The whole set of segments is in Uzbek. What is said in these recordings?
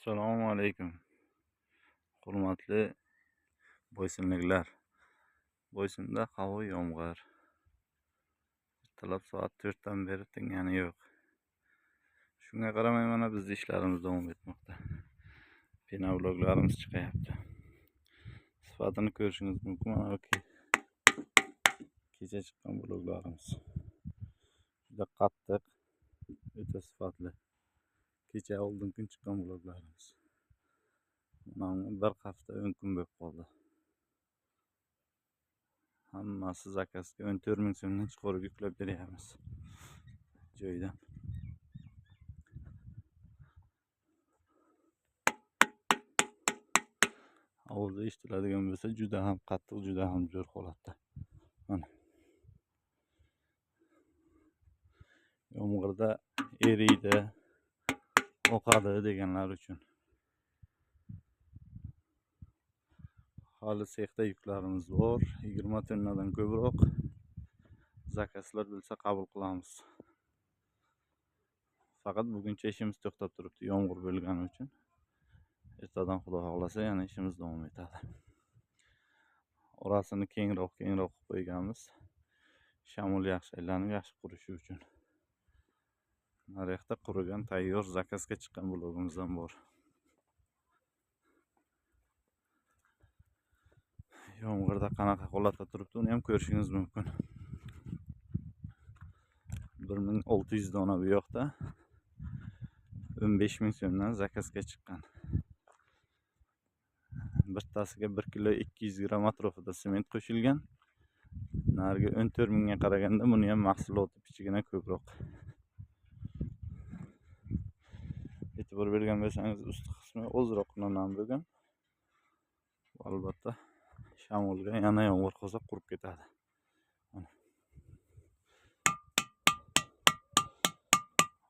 Assalomu alaykum. Hurmatli boysunliklar. Boysunda havo yomg'ir. Ertalab soat 4 dan beri tingani yo'q. Shunga qaramay mana bizning ishlarimiz davom etmoqda. Penobloglarimiz chiqyapti. Sifatini ko'rishingiz mumkin. Mana kecha chiqqan bloglarimiz. Juda qattiq, o'ta sifatli. Kecha oldin kun chiqqan bloglarimiz. Mana bir hafta 10 kun bo'lib qoldi. Hammasi zakazga 14 ming so'mdan chiqarib yuklab beryapmiz joyidan. Ovozi eshitiladigan bo'lsa juda ham qattiq, juda ham zo'r holatda. Mana yomg'irda eriydi, oqadi deganlar uchun. Hali sexda yuklarimiz bor, 20 tonnadan ko'proq. Zakazlar bo'lsa qabul qilamiz. Faqat buguncha ishimiz to'xtab turibdi, yomg'ir bo'lgani uchun. Ertadan Xudo xohlasa yana ishimiz davom etadi. Orasini kengroq qilib qo'yganmiz. Shamol yaxshi aylanib, yaxshi qurishi uchun. Naryoqda qurigan tayyor zakazga chiqqan blogimiz ham bor. Yomg'irda qanaqa holatda turibdi, uni ham ko'rishingiz mumkin. 1600 dona bu yoqda 15 ming so'mdan zakazga chiqqan. Bittasiga 1 kilo 200 gram atrofida sement qo'shilgan. Narigi 14 mingga qaraganda buni ham mahsuloti kichigina ko'proq. E'tibor bergan bo'lsangiz, ust qismi ozroq nam bo'lgan. Albatta shamolga yana yomg'ir qolsa qurib ketadi.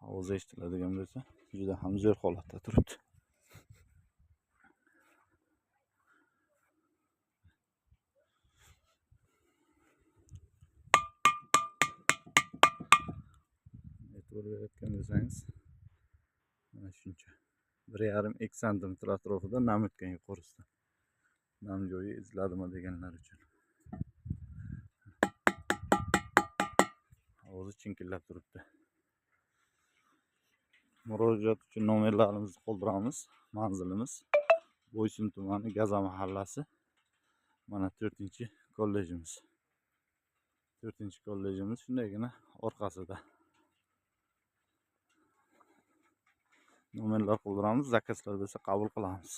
Ovoz eshitiladigan bo'lsa, juda ham zo'r holatda turibdi. E'tibor berayotgan bo'lsangiz, mana shuncha 1,5-2 santimetr atrofida nam o'tgan yuqorisidan. Nam joyi eziladimi deganlar uchun. Ovozi chinkillab turibdi. Murojaat uchun nomerlarimizni qoldiramiz. Manzilimiz Boysun tumani Gaza mahallasi. Mana 4-kollejimiz. 4-kollejimiz shundaygina orqasida. Nomerlar qoldiramiz, zakazlar bo'lsa qabul qilamiz.